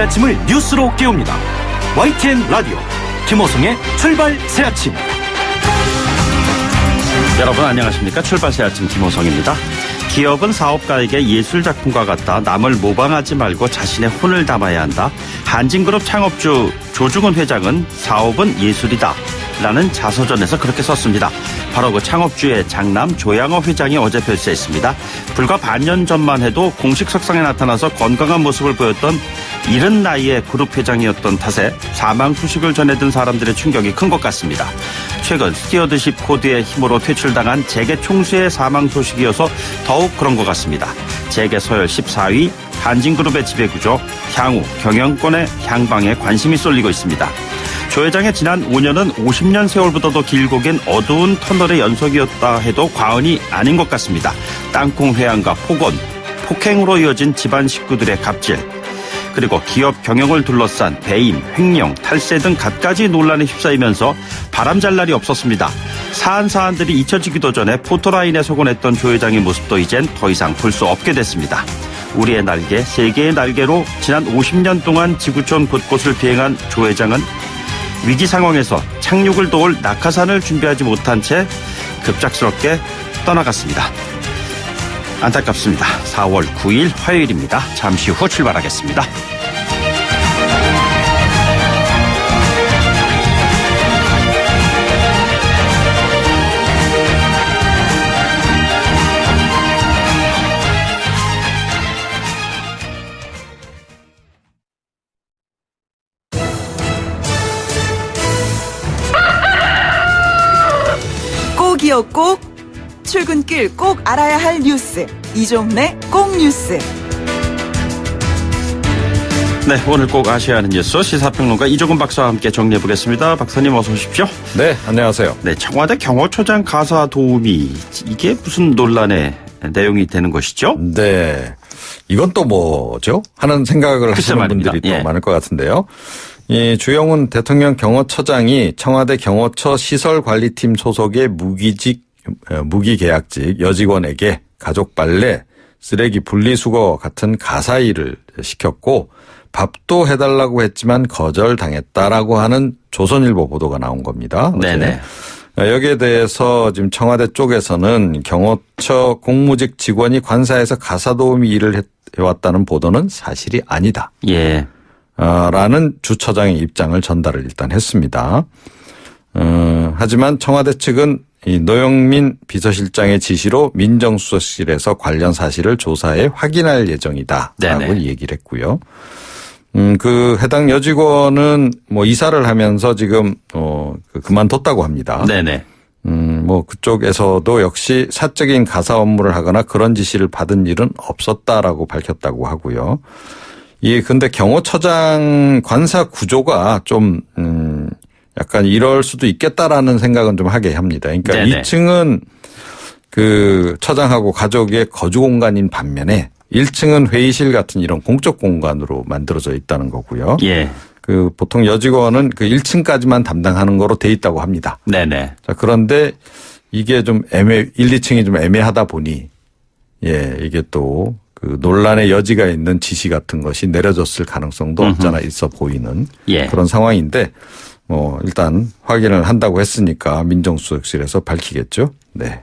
아침을 뉴스로 깨웁니다. YTN 라디오 김호성의 출발 새아침. 여러분 안녕하십니까? 출발 새아침 김호성입니다. 기업은 사업가에게 예술작품과 같다. 남을 모방하지 말고 자신의 혼을 담아야 한다. 한진그룹 창업주 조중훈 회장은 사업은 예술이다 라는 자서전에서 그렇게 썼습니다. 바로 그 창업주의 장남 조양호 회장이 어제 별세했습니다. 불과 반년 전만 해도 공식 석상에 나타나서 건강한 모습을 보였던 이른 나이에 그룹 회장이었던 탓에 사망 소식을 전해든 사람들의 충격이 큰 것 같습니다. 최근 스튜어드십 코드의 힘으로 퇴출당한 재계 총수의 사망 소식이어서 더욱 그런 것 같습니다. 재계 서열 14위 한진그룹의 지배구조, 향후 경영권의 향방에 관심이 쏠리고 있습니다. 조 회장의 지난 5년은 50년 세월보다도 길고 긴 어두운 터널의 연속이었다 해도 과언이 아닌 것 같습니다. 땅콩 회항과 폭언, 폭행으로 이어진 집안 식구들의 갑질, 그리고 기업 경영을 둘러싼 배임, 횡령, 탈세 등 갖가지 논란에 휩싸이면서 바람잘 날이 없었습니다. 사안들이 잊혀지기도 전에 포토라인에 서곤했던 조 회장의 모습도 이젠 더 이상 볼 수 없게 됐습니다. 우리의 날개, 세계의 날개로 지난 50년 동안 지구촌 곳곳을 비행한 조 회장은 위기 상황에서 착륙을 도울 낙하산을 준비하지 못한 채 급작스럽게 떠나갔습니다. 안타깝습니다. 4월 9일 화요일입니다. 잠시 후 출발하겠습니다. 꼭이요 꼭, 출근길 꼭 알아야 할 뉴스, 이종래 꼭 뉴스. 네, 오늘 꼭 아셔야 하는 뉴스 시사평론가 이종근 박사와 함께 정리해보겠습니다. 박사님 어서 오십시오. 네, 안녕하세요. 네, 청와대 경호처장 가사 도우미, 이게 무슨 논란의 내용이 되는 것이죠? 네, 이건 또 뭐죠? 하는 생각을 하시는 말입니다. 분들이 예. 또 많을 것 같은데요. 이 주영훈 대통령 경호처장이 청와대 경호처 시설관리팀 소속의 무기계약직 여직원에게 가족 빨래, 쓰레기 분리수거 같은 가사 일을 시켰고 밥도 해달라고 했지만 거절당했다라고 하는 조선일보 보도가 나온 겁니다. 네네. 여기에 대해서 지금 청와대 쪽에서는 경호처 공무직 직원이 관사에서 가사도우미 일을 해왔다는 보도는 사실이 아니다. 예. 라는 주처장의 입장을 전달을 일단 했습니다. 하지만 청와대 측은 이 노영민 비서실장의 지시로 민정수석실에서 관련 사실을 조사해 확인할 예정이다라고 네네. 얘기를 했고요. 그 해당 여직원은 뭐 이사를 하면서 지금 그만뒀다고 합니다. 네네. 뭐 그쪽에서도 역시 사적인 가사 업무를 하거나 그런 지시를 받은 일은 없었다라고 밝혔다고 하고요. 이 근데 경호처장 관사 구조가 좀 약간 이럴 수도 있겠다라는 생각은 좀 하게 합니다. 그러니까 네네. 2층은 그 처장하고 가족의 거주 공간인 반면에 1층은 회의실 같은 이런 공적 공간으로 만들어져 있다는 거고요. 예. 그 보통 여직원은 그 1층까지만 담당하는 거로 돼 있다고 합니다. 네네. 자, 그런데 이게 좀 1, 2층이 좀 애매하다 보니 예, 이게 또 그 논란의 여지가 있는 지시 같은 것이 내려졌을 가능성도 없잖아 있어 보이는 예. 그런 상황인데 뭐 일단 확인을 한다고 했으니까 민정수석실에서 밝히겠죠. 네.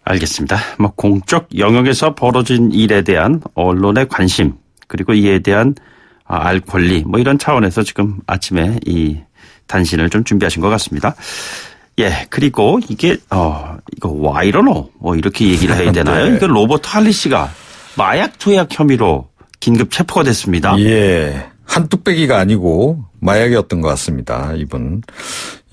알겠습니다. 뭐 공적 영역에서 벌어진 일에 대한 언론의 관심, 그리고 이에 대한 알 권리, 뭐 이런 차원에서 지금 아침에 이 단신을 좀 준비하신 것 같습니다. 예, 그리고 이게 이거 와이러노 뭐 이렇게 얘기를 해야 되나요? 네. 이거 로버트 할리 씨가 마약 투약 혐의로 긴급 체포가 됐습니다. 예. 한 뚝배기가 아니고 마약이었던 것 같습니다. 이분.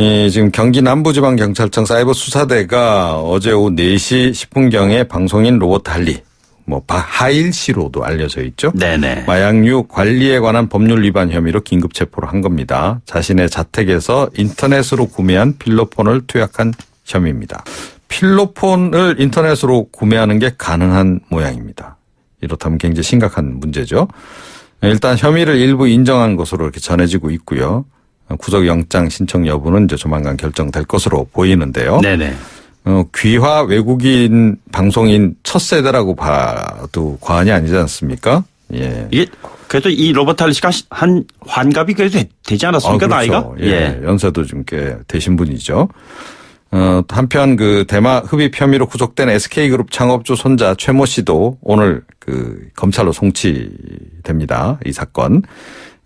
예, 지금 경기 남부지방경찰청 사이버 수사대가 어제 오후 4시 10분경에 방송인 로버트 할리, 뭐 하일 씨로도 알려져 있죠. 네네. 마약류 관리에 관한 법률 위반 혐의로 긴급 체포를 한 겁니다. 자신의 자택에서 인터넷으로 구매한 필로폰을 투약한 혐의입니다. 필로폰을 인터넷으로 구매하는 게 가능한 모양입니다. 이렇다면 굉장히 심각한 문제죠. 일단 혐의를 일부 인정한 것으로 이렇게 전해지고 있고요. 구속영장 신청 여부는 이제 조만간 결정될 것으로 보이는데요. 네네. 귀화 외국인 방송인 첫 세대라고 봐도 과언이 아니지 않습니까? 예. 이게 그래도 이 로버트 할리시가 한 환갑이 그래도 되지 않았습니까? 그렇죠. 나이가? 예. 연세도 좀 꽤 되신 분이죠. 한편 그 대마 흡입 혐의로 구속된 SK그룹 창업주 손자 최모 씨도 오늘 그 검찰로 송치됩니다. 이 사건.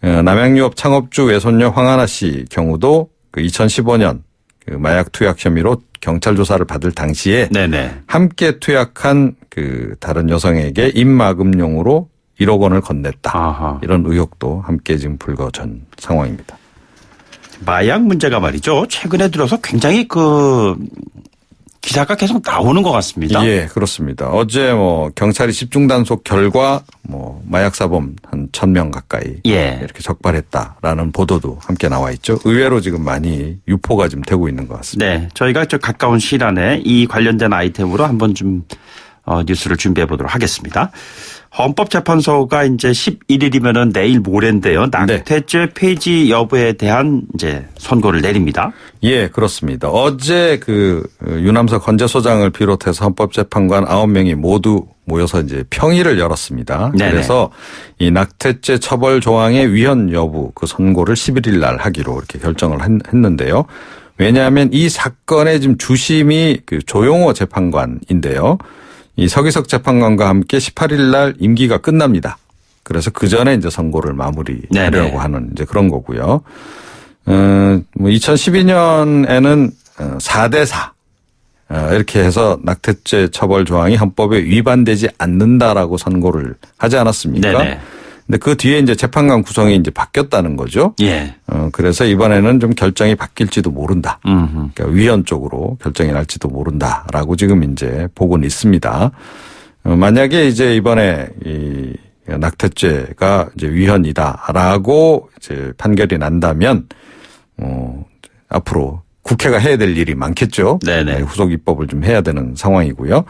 남양유업 창업주 외손녀 황하나 씨 경우도 그 2015년 그 마약 투약 혐의로 경찰 조사를 받을 당시에 네네. 함께 투약한 그 다른 여성에게 입막음용으로 1억 원을 건넸다. 아하. 이런 의혹도 함께 지금 불거진 상황입니다. 마약 문제가 말이죠. 최근에 들어서 굉장히 그 기사가 계속 나오는 것 같습니다. 예, 그렇습니다. 어제 뭐 경찰이 집중 단속 결과 뭐 마약 사범 한 1,000명 가까이 예. 이렇게 적발했다라는 보도도 함께 나와 있죠. 의외로 지금 많이 유포가 좀 되고 있는 것 같습니다. 네. 저희가 저 가까운 시일 안에 이 관련된 아이템으로 한번 좀 뉴스를 준비해 보도록 하겠습니다. 헌법재판소가 이제 11일이면은 내일 모레인데요. 낙태죄 폐지 여부에 대한 이제 선고를 내립니다. 예, 그렇습니다. 어제 그 유남석 헌재소장을 비롯해서 헌법재판관 9명이 모두 모여서 이제 평의를 열었습니다. 네네. 그래서 이 낙태죄 처벌 조항의 위헌 여부 그 선고를 11일 날 하기로 이렇게 결정을 했는데요. 왜냐하면 이 사건의 지금 주심이 그 조용호 재판관인데요. 이 서기석 재판관과 함께 18일 날 임기가 끝납니다. 그래서 그 전에 이제 선고를 마무리하려고 하는 이제 그런 거고요. 뭐 2012년에는 4대4 이렇게 해서 낙태죄 처벌 조항이 헌법에 위반되지 않는다라고 선고를 하지 않았습니까? 네네. 근데 그 뒤에 이제 재판관 구성이 이제 바뀌었다는 거죠. 예. 그래서 이번에는 좀 결정이 바뀔지도 모른다. 그러니까 위헌 쪽으로 결정이 날지도 모른다라고 지금 이제 보고는 있습니다. 만약에 이제 이번에 이 낙태죄가 이제 위헌이다라고 이제 판결이 난다면 앞으로 국회가 해야 될 일이 많겠죠. 네네. 후속 입법을 좀 해야 되는 상황이고요.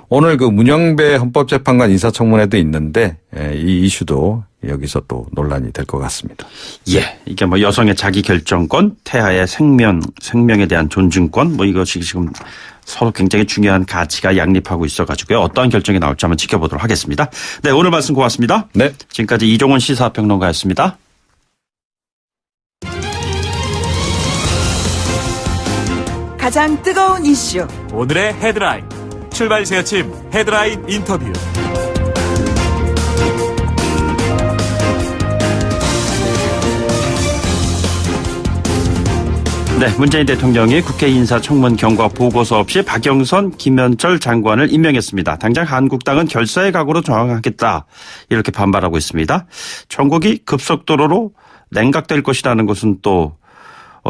오늘 그 문영배 헌법재판관 인사청문회도 있는데 이 이슈도 여기서 또 논란이 될 것 같습니다. 예. 이게 뭐 여성의 자기 결정권, 태아의 생명에 대한 존중권, 뭐 이것이 지금 서로 굉장히 중요한 가치가 양립하고 있어가지고요. 어떠한 결정이 나올지 한번 지켜보도록 하겠습니다. 네. 오늘 말씀 고맙습니다. 네. 지금까지 이종훈 시사평론가였습니다. 가장 뜨거운 이슈. 오늘의 헤드라인. 출발 새 아침 헤드라인 인터뷰. 네, 문재인 대통령이 국회 인사청문 경과 보고서 없이 박영선, 김현철 장관을 임명했습니다. 당장 한국당은 결사의 각오로 저항하겠다 이렇게 반발하고 있습니다. 전국이 급속도로로 냉각될 것이라는 것은 또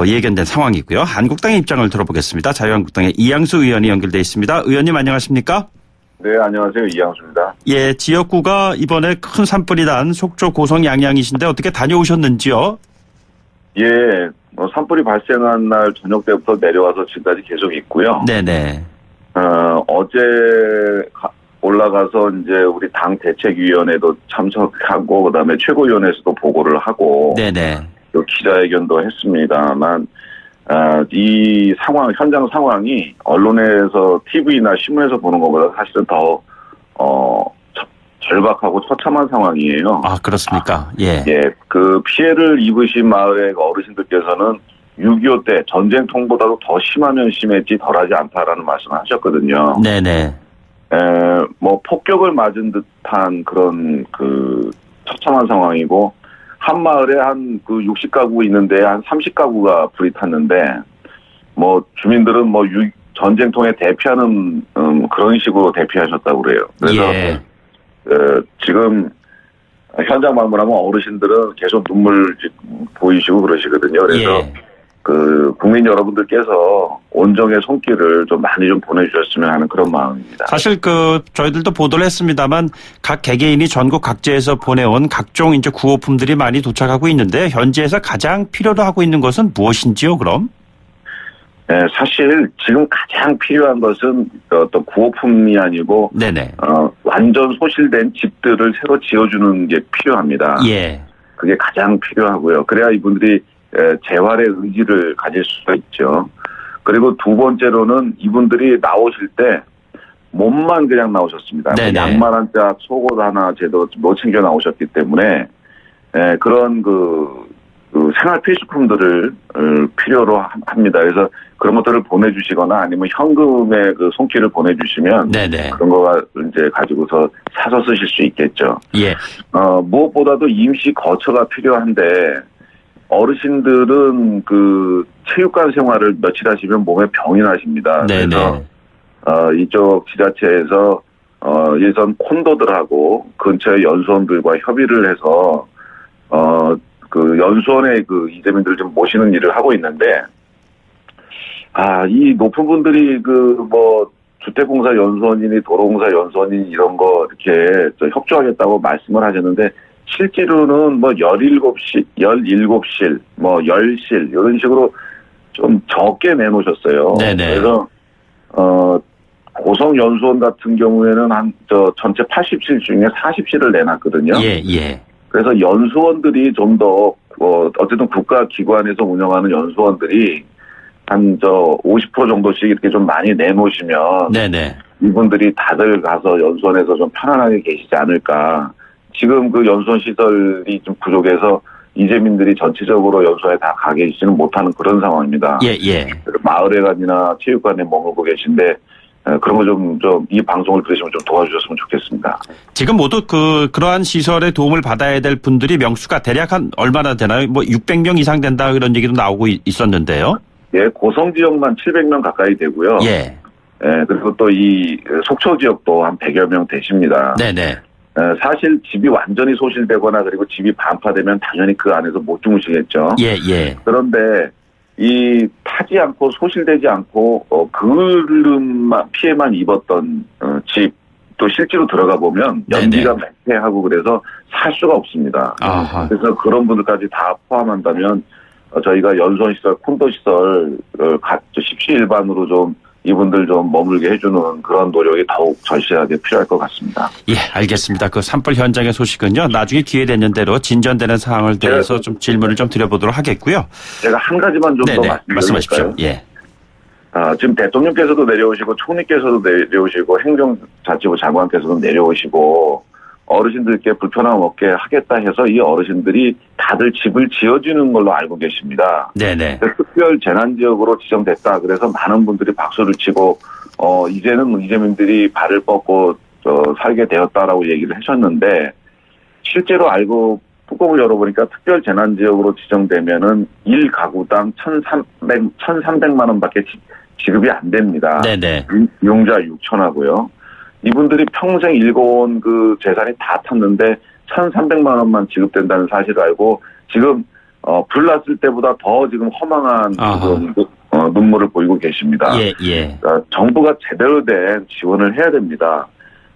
예견된 상황이고요. 한국당의 입장을 들어보겠습니다. 자유한국당의 이양수 의원이 연결돼 있습니다. 의원님 안녕하십니까? 네, 안녕하세요. 이양수입니다. 예, 지역구가 이번에 큰 산불이 난 속초 고성 양양이신데 어떻게 다녀오셨는지요? 예, 산불이 발생한 날 저녁 때부터 내려와서 지금까지 계속 있고요. 네네. 어제 올라가서 이제 우리 당 대책위원회도 참석하고 그다음에 최고위원회에서도 보고를 하고 네네. 또 기자회견도 했습니다만 이 상황 현장 상황이 언론에서 TV나 신문에서 보는 것보다 사실은 더 절박하고 처참한 상황이에요. 아, 그렇습니까? 예. 예, 그 피해를 입으신 마을의 어르신들께서는 6.25 때 전쟁통보다도 더 심하면 심했지 덜하지 않다라는 말씀을 하셨거든요. 네네. 뭐 폭격을 맞은 듯한 그런 그 처참한 상황이고 한 마을에 한 그 60가구 있는데 한 30가구가 불이 탔는데 뭐 주민들은 뭐 전쟁통에 대피하는 그런 식으로 대피하셨다고 그래요. 그래서 예. 지금 현장 방문하면 어르신들은 계속 눈물 보이시고 그러시거든요. 그래서 예. 그 국민 여러분들께서 온정의 손길을 좀 많이 좀 보내주셨으면 하는 그런 마음입니다. 사실 저희들도 보도를 했습니다만 각 개개인이 전국 각지에서 보내온 각종 이제 구호품들이 많이 도착하고 있는데 현지에서 가장 필요로 하고 있는 것은 무엇인지요, 그럼? 네, 사실 지금 가장 필요한 것은 어떤 구호품이 아니고 네네. 완전 소실된 집들을 새로 지어주는 게 필요합니다. 예. 그게 가장 필요하고요. 그래야 이분들이 재활의 의지를 가질 수가 있죠. 그리고 두 번째로는 이분들이 나오실 때 몸만 그냥 나오셨습니다. 네네. 양말 한 짝, 속옷 하나 제도 못 챙겨 나오셨기 때문에 그런 그 생활 필수품들을 필요로 합니다. 그래서 그런 것들을 보내주시거나 아니면 현금의 그 손길을 보내주시면 네네. 그런 거 이제 가지고서 사서 쓰실 수 있겠죠. 예. 무엇보다도 임시 거처가 필요한데 어르신들은 그 체육관 생활을 며칠 하시면 몸에 병이 나십니다. 네네. 그래서 이쪽 지자체에서 예전 콘도들하고 근처의 연수원들과 협의를 해서 그 연수원에 그 이재민들을 좀 모시는 일을 하고 있는데 이 높은 분들이 그 뭐 주택공사 연수원이니 도로공사 연수원이니 이런 거 이렇게 협조하겠다고 말씀을 하셨는데 실제로는 뭐 17실, 뭐 10실 이런 식으로 좀 적게 내놓으셨어요. 네네. 그래서 고성 연수원 같은 경우에는 전체 80실 중에 40실을 내놨거든요. 예. 그래서 연수원들이 좀 더 어쨌든 국가기관에서 운영하는 연수원들이 한 50% 정도씩 이렇게 좀 많이 내놓으시면 네네. 이분들이 다들 가서 연수원에서 좀 편안하게 계시지 않을까. 지금 그 연수원 시설이 좀 부족해서 이재민들이 전체적으로 연수원에 다 가 계시지는 못하는 그런 상황입니다. 예. 마을회관이나 체육관에 머물고 계신데 그런 거 좀 이 방송을 들으시면 좀 도와주셨으면 좋겠습니다. 지금 모두 그러한 시설에 도움을 받아야 될 분들이 명수가 대략 한 얼마나 되나요? 뭐 600명 이상 된다 이런 얘기도 나오고 있었는데요. 예, 고성 지역만 700명 가까이 되고요. 예. 그리고 또 이 속초 지역도 한 100여 명 되십니다. 네네. 사실 집이 완전히 소실되거나 그리고 집이 반파되면 당연히 그 안에서 못 주무시겠죠. 예. 그런데 이 타지 않고 소실되지 않고 그을음만 피해만 입었던 집 또 실제로 들어가 보면 연기가 맹태하고 그래서 살 수가 없습니다. 아하. 그래서 그런 분들까지 다 포함한다면 저희가 연수원 시설, 콘도 시설 17일반으로 좀 이분들 좀 머물게 해주는 그런 노력이 더욱 절실하게 필요할 것 같습니다. 예, 알겠습니다. 그 산불 현장의 소식은요. 나중에 기회 되는 대로 진전되는 상황을 대해서 좀 질문을 좀 드려보도록 하겠고요. 제가 한 가지만 좀 더 말씀하십시오. 예. 지금 대통령께서도 내려오시고 총리께서도 내려오시고 행정자치부 장관께서도 내려오시고 어르신들께 불편함 없게 하겠다 해서 이 어르신들이 다들 집을 지어주는 걸로 알고 계십니다. 네네. 특별 재난지역으로 지정됐다. 그래서 많은 분들이 박수를 치고 이제는 이재민들이 발을 뻗고 살게 되었다라고 얘기를 하셨는데 실제로 알고 뚜껑을 열어보니까 특별 재난지역으로 지정되면은 1가구당 1,300만 원밖에 지급이 안 됩니다. 네네. 융자 6천하고요. 이분들이 평생 읽어온 그 재산이 다 탔는데 1,300만 원만 지급된다는 사실을 알고 지금 불 났을 때보다 더 지금 허망한 눈물을 보이고 계십니다. 예. 정부가 제대로 된 지원을 해야 됩니다.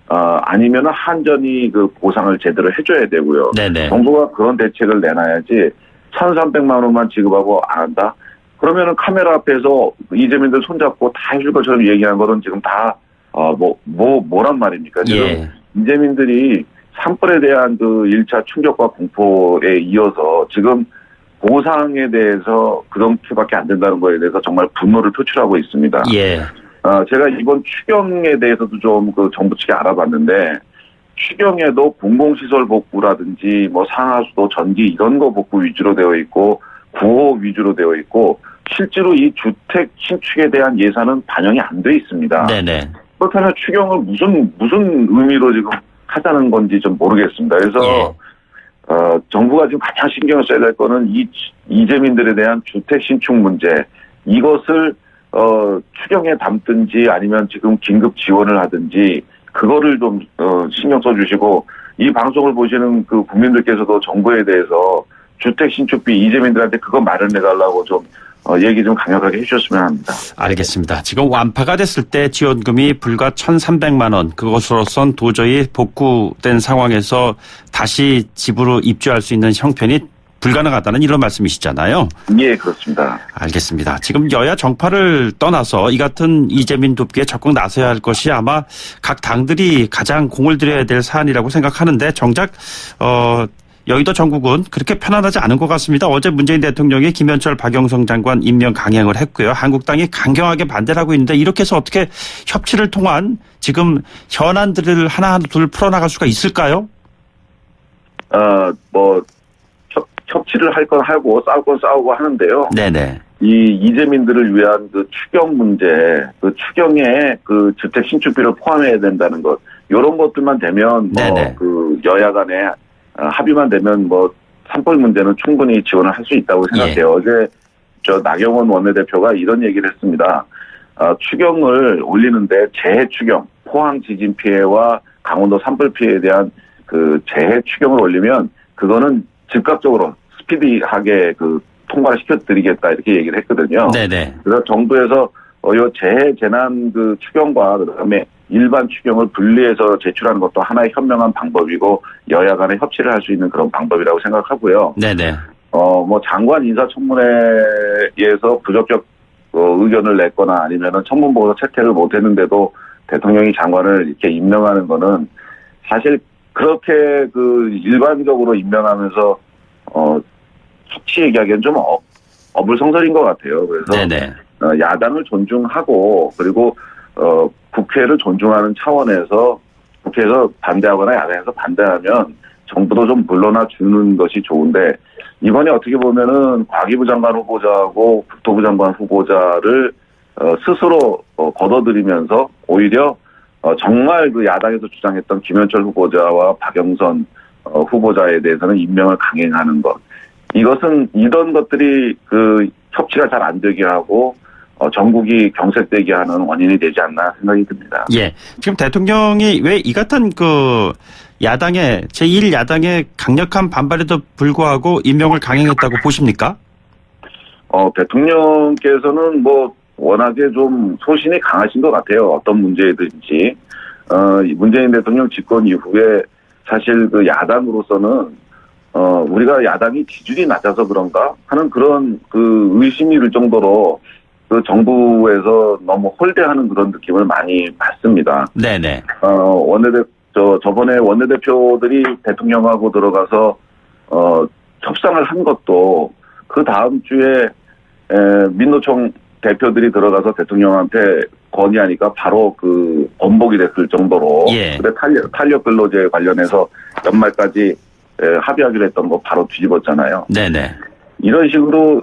아니면은 한전이 그 보상을 제대로 해줘야 되고요. 네네. 정부가 그런 대책을 내놔야지 1,300만 원만 지급하고 안 한다? 그러면은 카메라 앞에서 이재민들 손잡고 다 해줄 것처럼 얘기하는 거는 지금 다 뭐란 말입니까? 지금 이재민들이 산불에 대한 그 1차 충격과 공포에 이어서 지금 보상에 대해서 그렇게밖에 안 된다는 거에 대해서 정말 분노를 표출하고 있습니다. 예. 제가 이번 추경에 대해서도 좀 그 정부 측에 알아봤는데 추경에도 공공시설 복구라든지 뭐 상하수도 전기 이런 거 복구 위주로 되어 있고 구호 위주로 되어 있고 실제로 이 주택 신축에 대한 예산은 반영이 안 돼 있습니다. 네네. 그렇다면 추경을 무슨 의미로 지금 하자는 건지 좀 모르겠습니다. 그래서 정부가 지금 가장 신경을 써야 될 거는 이 이재민들에 대한 주택 신축 문제 이것을 추경에 담든지 아니면 지금 긴급 지원을 하든지 그거를 좀 신경 써주시고 이 방송을 보시는 그 국민들께서도 정부에 대해서 주택 신축비 이재민들한테 그거 마련해달라고 좀 얘기 좀 강력하게 해주셨으면 합니다. 알겠습니다. 지금 완파가 됐을 때 지원금이 불과 1,300만 원 그것으로선 도저히 복구된 상황에서 다시 집으로 입주할 수 있는 형편이 불가능하다는 이런 말씀이시잖아요. 예, 그렇습니다. 알겠습니다. 지금 여야 정파를 떠나서 이 같은 이재민 돕기에 적극 나서야 할 것이 아마 각 당들이 가장 공을 들여야 될 사안이라고 생각하는데 정작 여의도 전국은 그렇게 편안하지 않은 것 같습니다. 어제 문재인 대통령이 김현철 박영성 장관 임명 강행을 했고요. 한국당이 강경하게 반대를 하고 있는데 이렇게 해서 어떻게 협치를 통한 지금 현안들을 하나 둘 풀어나갈 수가 있을까요? 협치를 할 건 하고 싸울 건 싸우고 하는데요. 네네. 이 이재민들을 위한 그 추경 문제, 그 추경에 그 주택 신축비를 포함해야 된다는 것, 이런 것들만 되면 네네. 그 여야 간에 합의만 되면 뭐 산불 문제는 충분히 지원을 할 수 있다고 생각해요. 어제 저 나경원 원내대표가 이런 얘기를 했습니다. 추경을 올리는데 재해 추경, 포항 지진 피해와 강원도 산불 피해에 대한 그 재해 추경을 올리면 그거는 즉각적으로 스피디하게 그 통과를 시켜드리겠다 이렇게 얘기를 했거든요. 네네. 그래서 정부에서 요 재해 재난 그 추경과 그다음에 일반 추경을 분리해서 제출하는 것도 하나의 현명한 방법이고 여야 간에 협치를 할 수 있는 그런 방법이라고 생각하고요. 네네. 뭐 장관 인사청문회에서 부적격 의견을 냈거나 아니면은 청문보고서 채택을 못했는데도 대통령이 장관을 이렇게 임명하는 거는 사실 그렇게 그 일반적으로 임명하면서 협치 얘기하기엔 좀 어불성설인 것 같아요. 그래서 네네. 야당을 존중하고 그리고 국회를 존중하는 차원에서 국회에서 반대하거나 야당에서 반대하면 정부도 좀 물러나 주는 것이 좋은데 이번에 어떻게 보면은 과기부 장관 후보자하고 국토부 장관 후보자를 스스로 걷어들이면서 오히려 정말 그 야당에서 주장했던 김현철 후보자와 박영선 후보자에 대해서는 임명을 강행하는 것. 이것은 이런 것들이 그 협치가 잘 안 되게 하고 전국이 경색되게 하는 원인이 되지 않나 생각이 듭니다. 예. 지금 대통령이 왜 이 같은 그 야당의 제1야당의 강력한 반발에도 불구하고 임명을 강행했다고 보십니까? 대통령께서는 뭐 워낙에 좀 소신이 강하신 것 같아요. 어떤 문제든지. 문재인 대통령 집권 이후에 사실 그 야당으로서는 우리가 야당이 지지율이 낮아서 그런가 하는 그런 그 의심이 들 정도로 그 정부에서 너무 홀대하는 그런 느낌을 많이 받습니다. 네네. 저번에 원내대표들이 대통령하고 들어가서 협상을 한 것도 그 다음 주에 민노총 대표들이 들어가서 대통령한테 건의하니까 바로 그 번복이 됐을 정도로 예. 근데 탄력 근로제 관련해서 연말까지 합의하기로 했던 거 바로 뒤집었잖아요. 네네. 이런 식으로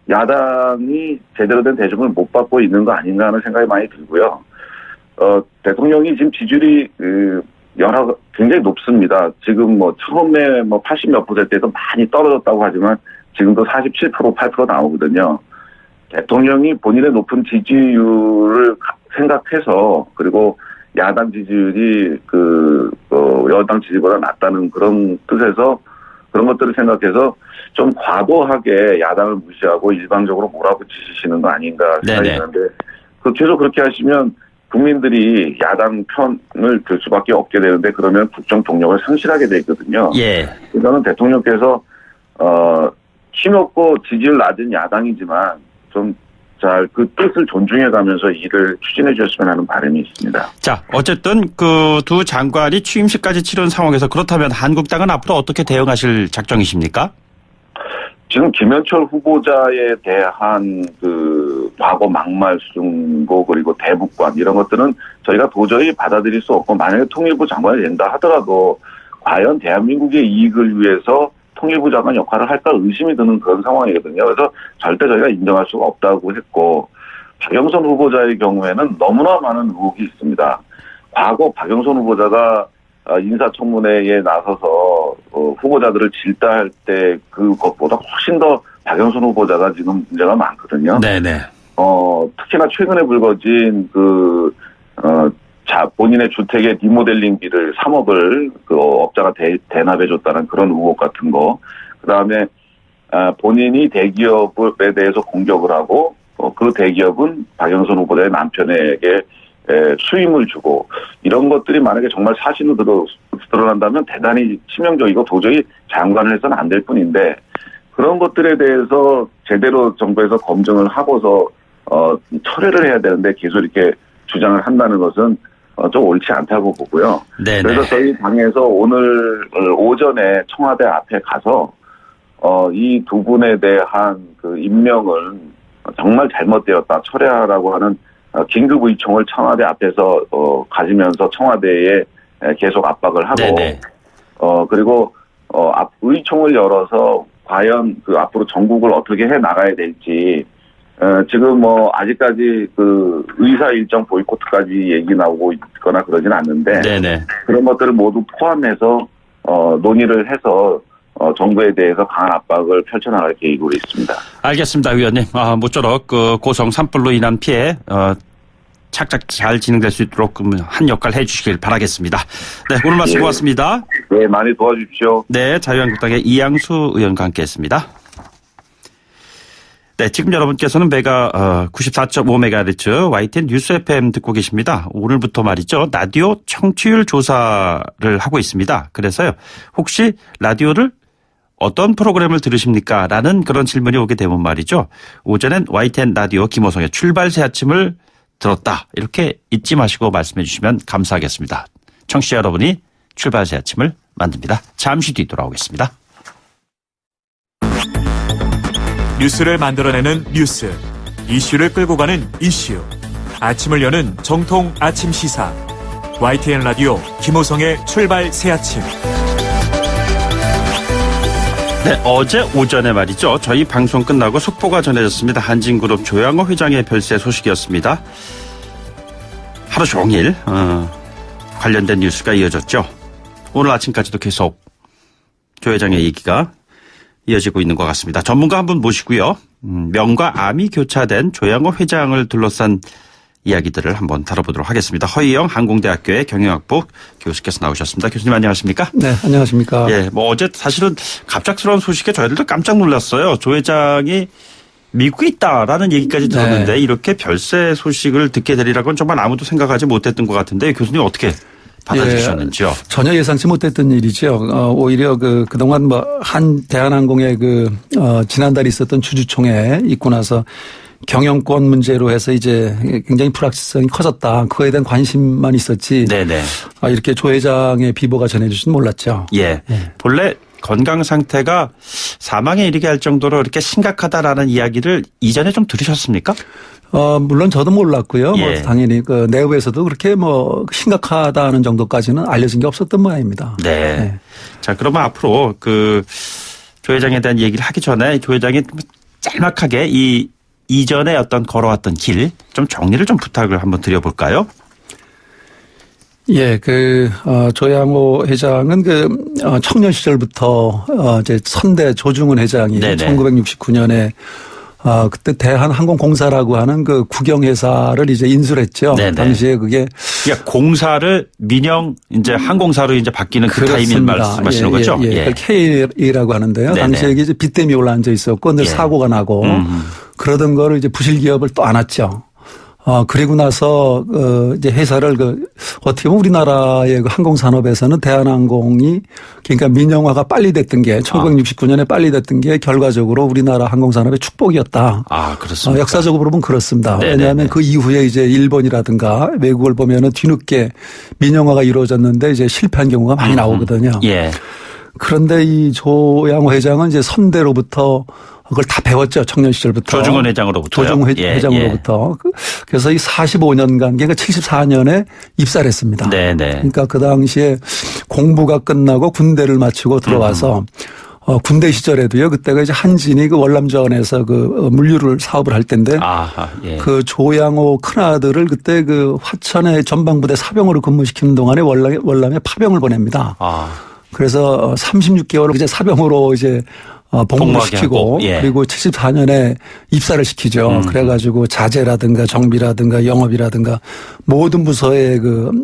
야당이 제대로 된 대접을 못 받고 있는 거 아닌가 하는 생각이 많이 들고요. 대통령이 지금 지지율이 굉장히 높습니다. 지금 뭐 처음에 80몇 %에서 많이 떨어졌다고 하지만 지금도 47%, 8% 나오거든요. 대통령이 본인의 높은 지지율을 생각해서 그리고 야당 지지율이 여당 지지보다 낮다는 그런 뜻에서 그런 것들을 생각해서 좀 과도하게 야당을 무시하고 일방적으로 몰아붙이시는 거 아닌가 생각이 드는데 계속 그렇게 하시면 국민들이 야당 편을 들 수밖에 없게 되는데 그러면 국정 동력을 상실하게 되거든요. 예. 저는 대통령께서 힘없고 지지율 낮은 야당이지만 좀 잘 그 뜻을 존중해가면서 일을 추진해 주셨으면 하는 바람이 있습니다. 자, 어쨌든 그 두 장관이 취임식까지 치른 상황에서 그렇다면 한국당은 앞으로 어떻게 대응하실 작정이십니까? 지금 김현철 후보자에 대한 그 과거 막말 수준고 그리고 대북관 이런 것들은 저희가 도저히 받아들일 수 없고 만약에 통일부 장관이 된다 하더라도 과연 대한민국의 이익을 위해서 통일부 장관 역할을 할까 의심이 드는 그런 상황이거든요. 그래서 절대 저희가 인정할 수가 없다고 했고 박영선 후보자의 경우에는 너무나 많은 의혹이 있습니다. 과거 박영선 후보자가 인사청문회에 나서서 후보자들을 질타할 때 그것보다 훨씬 더 박영선 후보자가 지금 문제가 많거든요. 네네. 특히나 최근에 불거진 본인의 주택의 리모델링비를 3억을 그 업자가 대납해줬다는 그런 의혹 같은 거. 그 다음에 본인이 대기업에 대해서 공격을 하고 그 대기업은 박영선 후보자의 남편에게 수임을 주고 이런 것들이 만약에 정말 사실로 드러난다면 대단히 치명적이고 도저히 장관을 해서는 안 될 뿐인데 그런 것들에 대해서 제대로 정부에서 검증을 하고서 철회를 해야 되는데 계속 이렇게 주장을 한다는 것은 좀 옳지 않다고 보고요. 네네. 그래서 저희 당에서 오늘 오전에 청와대 앞에 가서 이 두 분에 대한 그 임명을 정말 잘못되었다 철회하라고 하는 긴급 의총을 청와대 앞에서 가지면서 청와대에 계속 압박을 하고 네네. 그리고 의총을 열어서 과연 그 앞으로 전국을 어떻게 해 나가야 될지 지금 뭐 아직까지 그 의사 일정 보이콧까지 얘기 나오고 있거나 그러진 않는데 네네. 그런 것들을 모두 포함해서 논의를 해서 정부에 대해서 강한 압박을 펼쳐나갈 계획으로 있습니다. 알겠습니다, 의원님. 모쪼록 그 고성 산불로 인한 피해 착착 잘 진행될 수 있도록 한 역할 해주시길 바라겠습니다. 네, 오늘 말씀 고맙습니다. 네, 많이 도와주십시오. 네, 자유한국당의 이양수 의원과 함께했습니다. 네, 지금 여러분께서는 메가 94.5MHz YTN 뉴스 FM 듣고 계십니다. 오늘부터 말이죠. 라디오 청취율 조사를 하고 있습니다. 그래서요. 혹시 라디오를 어떤 프로그램을 들으십니까? 라는 그런 질문이 오게 되면 말이죠. 오전엔 YTN 라디오 김호성의 출발 새 아침을 들었다. 이렇게 잊지 마시고 말씀해 주시면 감사하겠습니다. 청취자 여러분이 출발 새 아침을 만듭니다. 잠시 뒤 돌아오겠습니다. 뉴스를 만들어내는 뉴스, 이슈를 끌고 가는 이슈. 아침을 여는 정통 아침 시사. YTN 라디오 김호성의 출발 새 아침. 네, 어제 오전에 말이죠. 저희 방송 끝나고 속보가 전해졌습니다. 한진그룹 조양호 회장의 별세 소식이었습니다. 하루 종일 관련된 뉴스가 이어졌죠. 오늘 아침까지도 계속 조 회장의 얘기가 이어지고 있는 것 같습니다. 전문가 한 분 모시고요. 명과 암이 교차된 조양호 회장을 둘러싼 이야기들을 한번 다뤄보도록 하겠습니다. 허희영 항공대학교의 경영학부 교수께서 나오셨습니다. 교수님 안녕하십니까? 네, 안녕하십니까? 예, 뭐 어제 사실은 갑작스러운 소식에 저희들도 깜짝 놀랐어요. 조 회장이 미국에 있다라는 얘기까지 들었는데 네. 이렇게 별세 소식을 듣게 되리라고는 정말 아무도 생각하지 못했던 것 같은데 교수님 어떻게 받아주셨는지요? 예, 전혀 예상치 못했던 일이죠. 오히려 그동안 대한항공의 지난달에 있었던 주주총회 있고 나서 경영권 문제로 해서 이제 굉장히 불확실성이 커졌다. 그거에 대한 관심만 있었지. 네네. 이렇게 조 회장의 비보가 전해주신 몰랐죠. 예. 본래 건강 상태가 사망에 이르게 할 정도로 이렇게 심각하다라는 이야기를 이전에 좀 들으셨습니까? 물론 저도 몰랐고요. 예. 당연히 내부에서도 그렇게 심각하다는 정도까지는 알려진 게 없었던 모양입니다. 네. 네. 자, 그러면 앞으로 조 회장에 대한 얘기를 하기 전에 조 회장이 짤막하게 이전에 어떤 걸어왔던 길 좀 정리를 좀 부탁을 한번 드려볼까요? 예, 조양호 회장은 청년 시절부터 이제 선대 조중훈 회장이 네네. 1969년에 그때 대한항공공사라고 하는 국영회사를 이제 인수했죠. 네네. 당시에 그게. 그러니까 공사를 민영 이제 항공사로 이제 바뀌는 그 타이밍을 말씀하시는 거죠? 예. K라고 하는데요. 네네. 당시에 이제 빚댐이 올라앉아 있었고 늘 사고가 나고 그러던 거를 이제 부실 기업을 또 안았죠. 그리고 나서, 이제 회사를 어떻게 보면 우리나라의 항공산업에서는 대한항공이 그러니까 민영화가 빨리 됐던 게 1969년에 빨리 됐던 게 결과적으로 우리나라 항공산업의 축복이었다. 그렇습니다. 역사적으로 보면 그렇습니다. 네네네. 왜냐하면 그 이후에 이제 일본이라든가 외국을 보면은 뒤늦게 민영화가 이루어졌는데 이제 실패한 경우가 많이 나오거든요. 예. 그런데 이 조양호 회장은 이제 선대로부터 그걸 다 배웠죠. 청년 시절부터. 조중훈 회장으로부터요. 조중훈 회장으로부터. 그래서 이 45년간 그러니까 74년에 입사를 했습니다. 네네. 그러니까 그 당시에 공부가 끝나고 군대를 마치고 들어와서 군대 시절에도요. 그때가 이제 한진이 월남전에서 물류를 사업을 할 때인데 예. 조양호 큰아들을 그때 화천의 전방부대 사병으로 근무시키는 동안에 월남에 파병을 보냅니다. 그래서 36개월을 이제 사병으로 이제 복무를 시키고 예. 그리고 74년에 입사를 시키죠. 그래가지고 자재라든가 정비라든가 영업이라든가 모든 부서에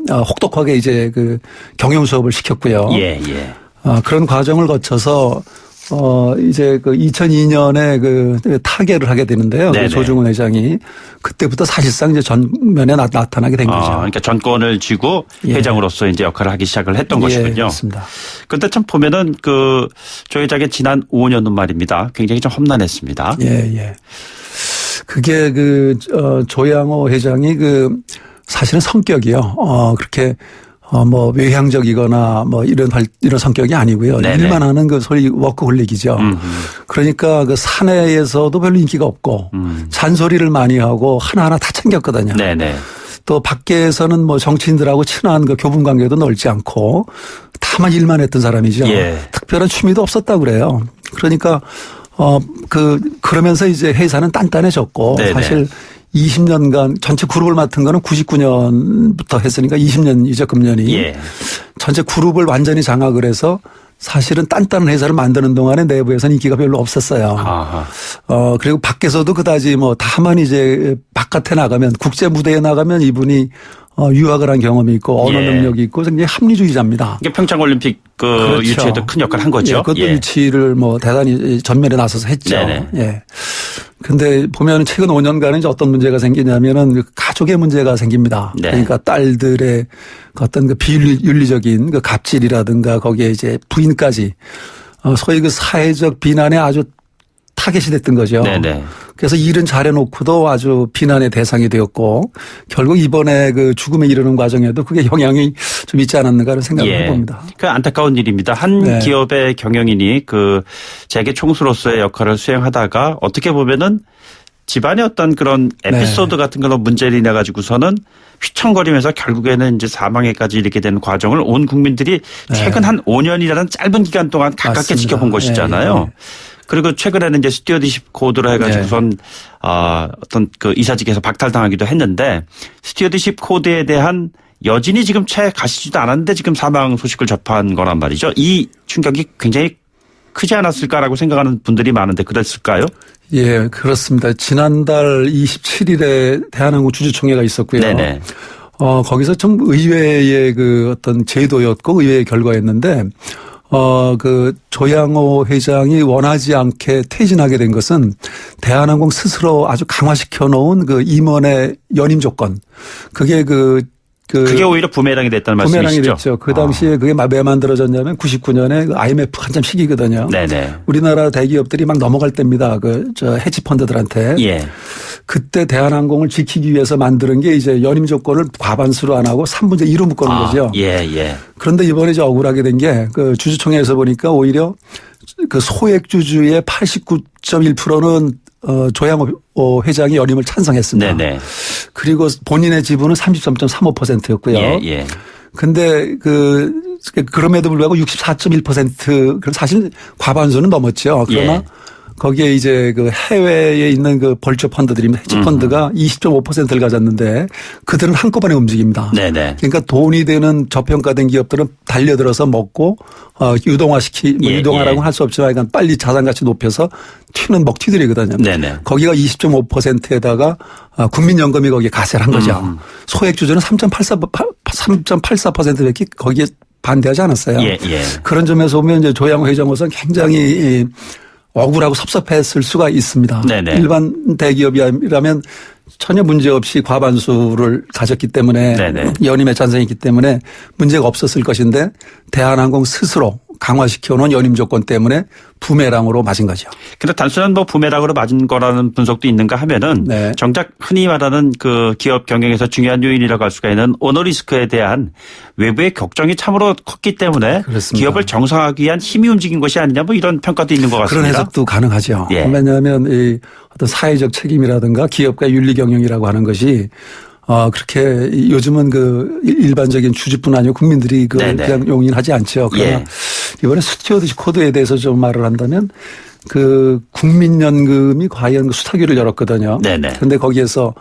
혹독하게 이제 경영 수업을 시켰고요. 예. 그런 과정을 거쳐서 이제 2002년에 타계를 하게 되는데요. 조중훈 회장이 그때부터 사실상 이제 전면에 나타나게 된 거죠. 그러니까 전권을 쥐고 회장으로서 이제 역할을 하기 시작을 했던 것이군요. 그렇습니다. 그런데 참 보면은 조 회장의 지난 5년은 말입니다. 굉장히 좀 험난했습니다. 예. 그게 조양호 회장이 사실은 성격이요. 그렇게 외향적이거나 이런 성격이 아니고요. 네네. 일만 하는 소위 워커홀릭이죠. 그러니까 사내에서도 별로 인기가 없고 잔소리를 많이 하고 하나하나 다 챙겼거든요. 네네. 또 밖에서는 뭐 정치인들하고 친한 그 교분 관계도 넓지 않고 다만 일만 했던 사람이죠. 예. 특별한 취미도 없었다고 그래요. 그러니까 그러면서 이제 회사는 단단해졌고 네네. 사실 20년간 전체 그룹을 맡은 거는 99년부터 했으니까 20년이죠, 금년이. 예. 전체 그룹을 완전히 장악을 해서 사실은 단단한 회사를 만드는 동안에 내부에서는 인기가 별로 없었어요. 아하. 그리고 밖에서도 그다지 뭐 다만 이제 바깥에 나가면 국제 무대에 나가면 이분이 유학을 한 경험이 있고 언어 예. 능력이 있고 굉장히 합리주의자입니다. 이게 평창올림픽 그렇죠. 유치에도 큰 역할을 한 거죠. 예, 그것도 예. 유치를 뭐 대단히 전면에 나서서 했죠. 네네. 예. 근데 보면 최근 5년간은 이제 어떤 문제가 생기냐면은 가족의 문제가 생깁니다. 네. 그러니까 딸들의 어떤 그 비윤리적인 그 갑질이라든가 거기에 이제 부인까지 소위 그 사회적 비난에 아주 타겟이 됐던 거죠. 네네. 그래서 일은 잘해놓고도 아주 비난의 대상이 되었고 결국 이번에 그 죽음에 이르는 과정에도 그게 영향이 좀 있지 않았는가를 생각을 해봅니다. 그 안타까운 일입니다. 한 네. 기업의 경영인이 그 재계 총수로서의 역할을 수행하다가 어떻게 보면은 집안의 어떤 그런 에피소드 같은 그런 문제를 인해 가지고서는 휘청거리면서 결국에는 이제 사망에까지 이르게 되는 과정을 온 국민들이 최근 한 5년이라는 짧은 기간 동안 가깝게 맞습니다. 지켜본 것이잖아요. 예, 예. 그리고 최근에는 이제 스튜어디십 코드로 해가지고선 어떤 그 이사직에서 박탈당하기도 했는데 스튜어디십 코드에 대한 여진이 지금 채 가시지도 않았는데 지금 사망 소식을 접한 거란 말이죠. 이 충격이 굉장히 크지 않았을까라고 생각하는 분들이 많은데 그랬을까요? 예, 그렇습니다. 지난달 27일에 대한항공 주주총회가 있었고요. 네네. 거기서 좀 의외의 그 어떤 제도였고 의외의 결과였는데 그 조양호 회장이 원하지 않게 퇴진하게 된 것은 대한항공 스스로 아주 강화시켜 놓은 그 임원의 연임 조건. 그게 그게 오히려 부메랑이 됐다는 부메랑이 말씀이시죠? 됐죠. 그 당시에 그게 왜 만들어졌냐면 99년에 그 IMF 한참 시기거든요. 네네. 우리나라 대기업들이 막 넘어갈 때입니다. 헤지펀드들한테. 예. 그때 대한항공을 지키기 위해서 만드는 게 이제 연임 조건을 과반수로 안 하고 3분의 2로 묶어놓은 거죠. 예. 그런데 이번에 이제 억울하게 된 게 그 주주총회에서 보니까 오히려 그 소액 주주의 89.1%는 조양호 회장이 연임을 찬성했습니다. 네네. 그리고 본인의 지분은 33.35%였고요. 예. 근데 그럼에도 불구하고 64.1% 사실 과반수는 넘었죠. 그러나 예. 거기에 이제 그 해외에 있는 그 벌처 펀드들입니다. 헤지 펀드가 20.5%를 가졌는데 그들은 한꺼번에 움직입니다. 네네. 그러니까 돈이 되는 저평가된 기업들은 달려들어서 먹고 유동화라고는 할 수 없지만 그러니까 빨리 자산 가치 높여서 튀는 먹튀들이거든요. 네네. 거기가 20.5%에다가 국민연금이 거기에 가세를 한 거죠. 소액 주주는 3.84%밖에 거기에 반대하지 않았어요. 예. 그런 점에서 보면 이제 조양호 회장으로서는 굉장히 억울하고 섭섭했을 수가 있습니다. 네네. 일반 대기업이라면 전혀 문제없이 과반수를 가졌기 때문에 네네. 연임에 찬성했기 때문에 문제가 없었을 것인데 대한항공 스스로 강화시켜 놓은 연임 조건 때문에 부메랑으로 맞은 거죠. 근데 단순한 뭐 부메랑으로 맞은 거라는 분석도 있는가 하면은 네. 정작 흔히 말하는 그 기업 경영에서 중요한 요인이라고 할 수가 있는 오너 리스크에 대한 외부의 격정이 참으로 컸기 때문에 그렇습니다. 기업을 정상화하기 위한 힘이 움직인 것이 아니냐 뭐 이런 평가도 있는 것 같습니다. 그런 해석도 가능하죠. 예. 왜냐하면 이 어떤 사회적 책임이라든가 기업가 윤리 경영이라고 하는 것이 그렇게 요즘은 그 일반적인 주주뿐 아니고 국민들이 네네. 그냥 용인하지 않죠. 그러나 예. 이번에 스튜어디십 코드에 대해서 좀 말을 한다면 그 국민연금이 과연 그 수탁위를 열었거든요. 네네. 그런데 거기에서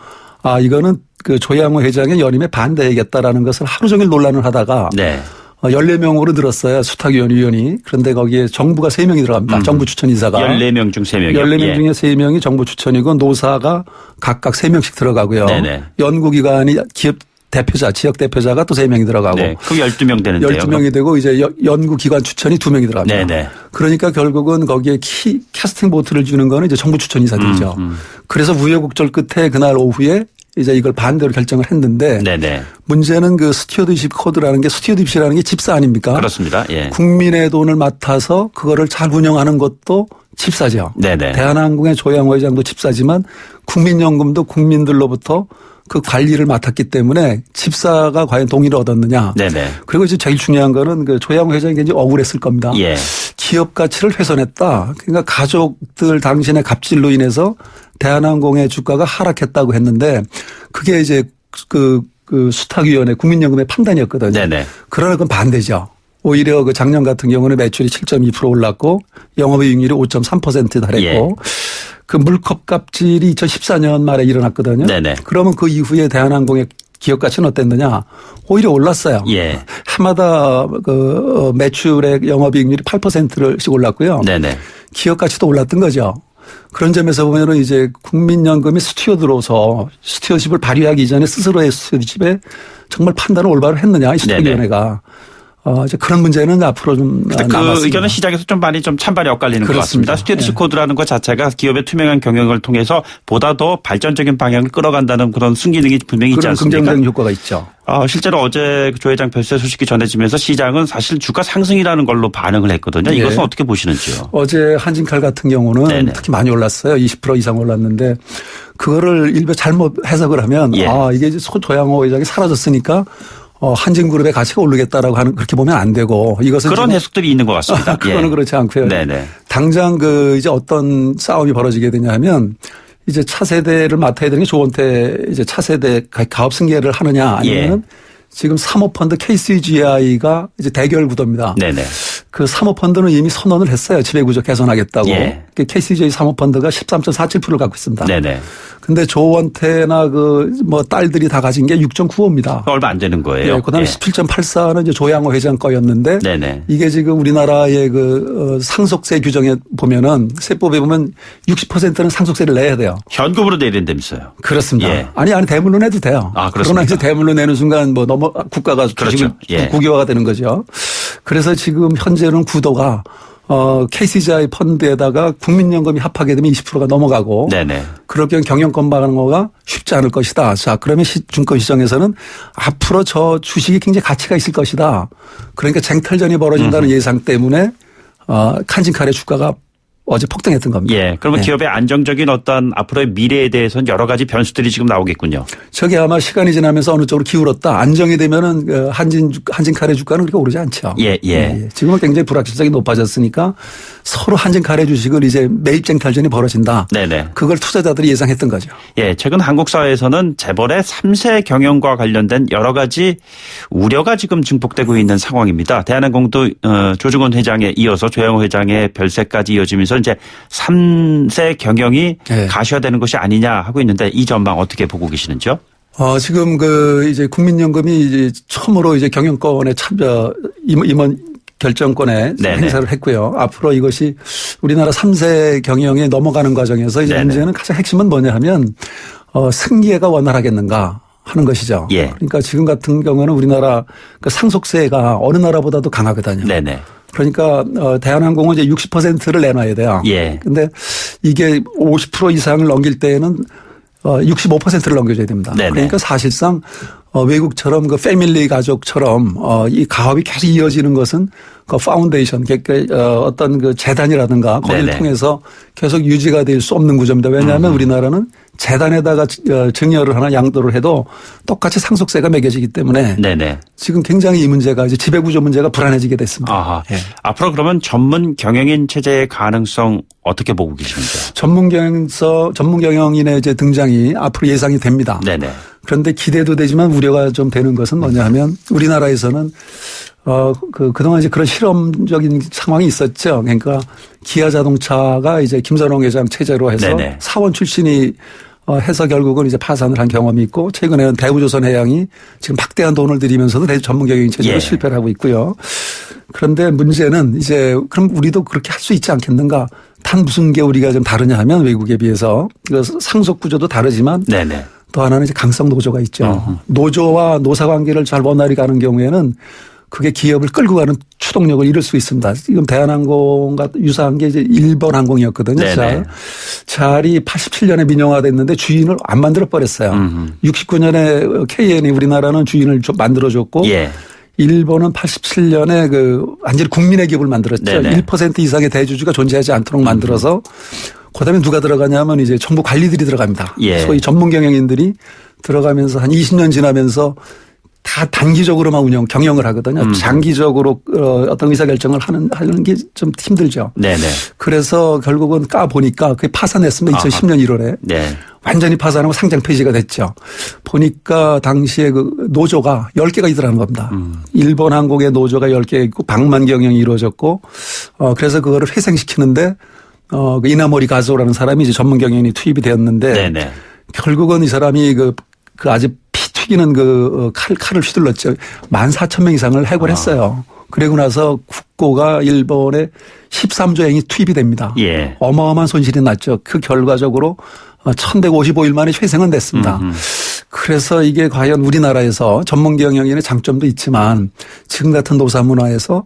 이거는 그 조양호 회장의 연임에 반대하겠다라는 것을 하루 종일 논란을 하다가 네. 14명으로 늘었어요. 수탁위원이. 그런데 거기에 정부가 3명이 들어갑니다. 정부 추천 인사가. 14명 중 3명이요. 14명 중에 3명이 정부 추천이고 노사가 각각 3명씩 들어가고요. 네네. 연구기관이 기업 대표자, 지역 대표자가 또 3명이 들어가고. 네. 그럼 12명 되는데요. 12명이 되고 이제 연구기관 추천이 2명이 들어갑니다. 네네. 그러니까 결국은 거기에 캐스팅 보트를 주는 거는 이제 정부 추천 인사들이죠. 그래서 우여곡절 끝에 그날 오후에 이제 이걸 반대로 결정을 했는데 네네. 문제는 그 스튜어디십 코드라는 게 스튜어디십이라는 게 집사 아닙니까? 그렇습니다. 예. 국민의 돈을 맡아서 그거를 잘 운영하는 것도 집사죠. 네네. 대한항공의 조양호 회장도 집사지만 국민연금도 국민들로부터 그 관리를 맡았기 때문에 집사가 과연 동의를 얻었느냐. 네네. 그리고 이제 제일 중요한 거는 그 조양호 회장이 굉장히 억울했을 겁니다. 예. 기업 가치를 훼손했다. 그러니까 가족들 당신의 갑질로 인해서 대한항공의 주가가 하락했다고 했는데 그게 이제 그 그 수탁위원회 국민연금의 판단이었거든요. 네네. 그러나 그건 반대죠. 오히려 그 작년 같은 경우는 매출이 7.2% 올랐고 영업이익률이 5.3% 달했고 예. 그 물컵 갑질이 2014년 말에 일어났거든요. 네네. 그러면 그 이후에 대한항공의 기업 가치는 어땠느냐? 오히려 올랐어요. 예. 해마다 그 매출의 영업이익률이 8%씩 올랐고요. 네네. 기업 가치도 올랐던 거죠. 그런 점에서 보면은 이제 국민연금이 스튜어드로서 스튜어십을 발휘하기 이전에 스스로의 스튜어십에 정말 판단을 올바로 했느냐 이 수탁위원회가. 이제 그런 문제는 앞으로 좀 남았습니다. 그 의견은 시장에서 좀 많이 좀 찬반이 엇갈리는 그렇습니다. 것 같습니다. 스튜어디십 예. 코드라는 것 자체가 기업의 투명한 경영을 통해서 보다 더 발전적인 방향을 끌어간다는 그런 순기능이 분명히 있지 그런 않습니까? 긍정적인 효과가 있죠. 실제로 어제 조 회장 별세 소식이 전해지면서 시장은 사실 주가 상승이라는 걸로 반응을 했거든요. 이것은 예. 어떻게 보시는지요? 어제 한진칼 같은 경우는 네네. 특히 많이 올랐어요. 20% 이상 올랐는데 그거를 일부 잘못 해석을 하면 예. 이게 이제 조양호 회장이 사라졌으니까 한진그룹의 가치가 오르겠다라고 하는 그렇게 보면 안 되고 이것은 그런 지금 해석들이 있는 것 같습니다. 그거는 예. 그렇지 않고요. 네네. 당장 이제 어떤 싸움이 벌어지게 되냐 하면 이제 차세대를 맡아야 되는 게 조원태 이제 차세대 가업 승계를 하느냐 아니면 지금 사모펀드 KCGI가 이제 대결 구도입니다. 네네. 그 사모펀드는 이미 선언을 했어요. 지배구조 개선하겠다고. 예. KCGI 사모펀드가 13.47%를 갖고 있습니다. 네네. 근데 조원태나 딸들이 다 가진 게 6.95입니다. 얼마 안 되는 거예요. 예, 그다음에 17.84는 이제 조양호 회장 거였는데 네네. 이게 지금 우리나라의 상속세 규정에 보면은 세법에 보면 60%는 상속세를 내야 돼요. 현금으로 내야 된다면서요. 그렇습니다. 예. 아니 대물로 내도 돼요. 그렇습니까? 그러나 이제 대물로 내는 순간 너무 국가가 그렇죠. 주식을 예. 국유화가 되는 거죠. 그래서 지금 현재는 구도가 KCGI 펀드에다가 국민연금이 합하게 되면 20%가 넘어가고 네네. 그렇게 경영권 방어가 쉽지 않을 것이다. 자, 그러면 증권시장에서는 앞으로 저 주식이 굉장히 가치가 있을 것이다. 그러니까 쟁탈전이 벌어진다는 예상 때문에 한진칼의 주가가 어제 폭등했던 겁니다. 예. 그러면 기업의 안정적인 어떤 앞으로의 미래에 대해서는 여러 가지 변수들이 지금 나오겠군요. 저게 아마 시간이 지나면서 어느 쪽으로 기울었다. 안정이 되면은 한진칼의 주가는 그렇게 오르지 않죠. 예. 지금은 굉장히 불확실성이 높아졌으니까 서로 한진칼의 주식을 이제 매입 쟁탈전이 벌어진다. 네네. 그걸 투자자들이 예상했던 거죠. 예. 최근 한국 사회에서는 재벌의 3세 경영과 관련된 여러 가지 우려가 지금 증폭되고 있는 상황입니다. 대한항공도 조중원 회장에 이어서 조양호 회장의 별세까지 이어지면서 이제 3세 경영이 가셔야되는 것이 아니냐 하고 있는데 이 전망 어떻게 보고 계시는지요? 지금 이제 국민연금이 이제 처음으로 이제 경영권에 임원 결정권에 행사를 했고요. 앞으로 이것이 우리나라 3세 경영에 넘어가는 과정에서 이제 문제는 가장 핵심은 뭐냐 하면 승계가 원활하겠는가 하는 것이죠. 예. 그러니까 지금 같은 경우는 우리나라 그 상속세가 어느 나라보다도 강하거든요. 네네. 그러니까 대한항공은 이제 60%를 내놔야 돼요. 예. 근데 이게 50% 이상을 넘길 때에는 65%를 넘겨줘야 됩니다. 네네. 그러니까 사실상 외국처럼 그 패밀리 가족처럼 이 가업이 계속 이어지는 것은 그 파운데이션, 그러니까 어떤 그 재단이라든가 거기를 네네. 통해서 계속 유지가 될 수 없는 구조입니다. 왜냐하면 우리나라는 재단에다가 증여를 하나 양도를 해도 똑같이 상속세가 매겨지기 때문에 네네. 지금 굉장히 이 문제가 이제 지배구조 문제가 불안해지게 됐습니다. 아하. 예. 앞으로 그러면 전문 경영인 체제의 가능성 어떻게 보고 계시는지요? 전문 경영인의 이제 등장이 앞으로 예상이 됩니다. 네네. 그런데 기대도 되지만 우려가 좀 되는 것은 뭐냐 하면 우리나라에서는 그동안 이제 그런 실험적인 상황이 있었죠. 그러니까 기아 자동차가 이제 김선홍 회장 체제로 해서 네네. 사원 출신이 해서 결국은 이제 파산을 한 경험이 있고 최근에는 대우조선해양이 지금 막대한 돈을 들이면서도 전문 경영인 체제로 실패를 하고 있고요. 그런데 문제는 이제 그럼 우리도 그렇게 할 수 있지 않겠는가? 단 무슨 게 우리가 좀 다르냐 하면 외국에 비해서 상속 구조도 다르지만 네네. 또 하나는 이제 강성 노조가 있죠. 노조와 노사 관계를 잘 원활히 가는 경우에는 그게 기업을 끌고 가는 추동력을 잃을 수 있습니다. 지금 대한항공과 유사한 게 이제 일본 항공이었거든요. 잘이 87년에 민영화됐는데 주인을 안 만들어 버렸어요. 69년에 KN이 우리나라는 주인을 좀 만들어줬고 일본은 87년에 완전히 국민의 기업을 만들었죠. 네네. 1% 이상의 대주주가 존재하지 않도록 만들어서 그다음에 누가 들어가냐면 이제 정부 관리들이 들어갑니다. 소위 전문 경영인들이 들어가면서 한 20년 지나면서 다 단기적으로만 경영을 하거든요. 장기적으로 어떤 의사결정을 하는 게 좀 힘들죠. 네네. 그래서 결국은 까 보니까 그게 파산했습니다. 2010년 1월에. 네. 완전히 파산하고 상장 폐지가 됐죠. 보니까 당시에 그 노조가 10개가 있더라는 겁니다. 일본 항공의 노조가 10개 있고 방만 경영이 이루어졌고 그래서 그거를 회생시키는데 그 이나모리 가즈오라는 사람이 이제 전문 경영이 투입이 되었는데 네네. 결국은 이 사람이 그 아주 피 튀기는 그 칼을 휘둘렀죠. 14,000명 이상을 해고했어요. 그리고 나서 국고가 일본에 13조엔이 투입이 됩니다. 예. 어마어마한 손실이 났죠. 그 결과적으로 1155일 만에 회생은 됐습니다. 그래서 이게 과연 우리나라에서 전문 경영인의 장점도 있지만 지금 같은 노사 문화에서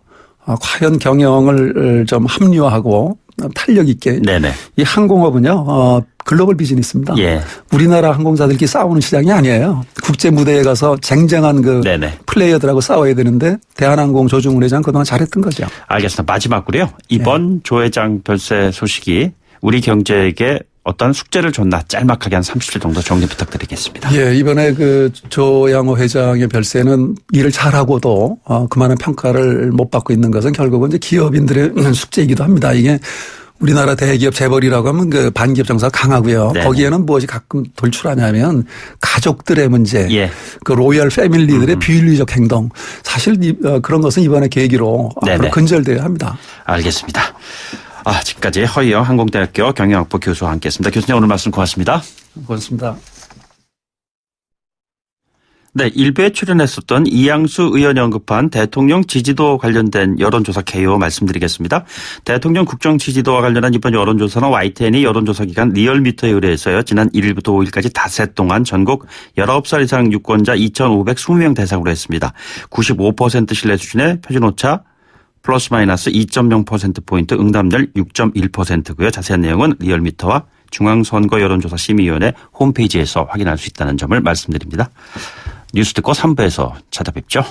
과연 경영을 좀 합리화하고 탄력 있게 네네. 이 항공업은요 글로벌 비즈니스입니다. 예. 우리나라 항공사들끼리 싸우는 시장이 아니에요. 국제 무대에 가서 쟁쟁한 그 네네. 플레이어들하고 싸워야 되는데 대한항공 조중훈 회장 그동안 잘했던 거죠. 알겠습니다. 마지막으로요. 이번 조 회장 별세 소식이 우리 경제에게 어떤 숙제를 줬나 짤막하게 한 30초 정도 정리 부탁드리겠습니다. 예, 이번에 그 조양호 회장의 별세는 일을 잘하고도 그만한 평가를 못 받고 있는 것은 결국은 이제 기업인들의 숙제이기도 합니다. 이게 우리나라 대기업 재벌이라고 하면 그 반기업 정서가 강하고요. 네네. 거기에는 무엇이 가끔 돌출하냐면 가족들의 문제, 예. 그 로열 패밀리들의 비윤리적 행동. 사실 그런 것은 이번에 계기로 네네. 앞으로 근절돼야 합니다. 알겠습니다. 지금까지 허희영 항공대학교 경영학부 교수와 함께했습니다. 교수님 오늘 말씀 고맙습니다. 고맙습니다. 네, 일부에 출연했었던 이양수 의원이 언급한 대통령 지지도 관련된 여론조사 개요 말씀드리겠습니다. 대통령 국정 지지도와 관련한 이번 여론조사는 YTN이 여론조사 기관 리얼미터에 의뢰해서요. 지난 1일부터 5일까지 닷새 동안 전국 19살 이상 유권자 2,520명 대상으로 했습니다. 95% 신뢰 수준의 표준오차 플러스 마이너스 2.0%포인트 응답률 6.1%고요. 자세한 내용은 리얼미터와 중앙선거 여론조사 심의위원회 홈페이지에서 확인할 수 있다는 점을 말씀드립니다. 뉴스 듣고 3부에서 찾아뵙죠.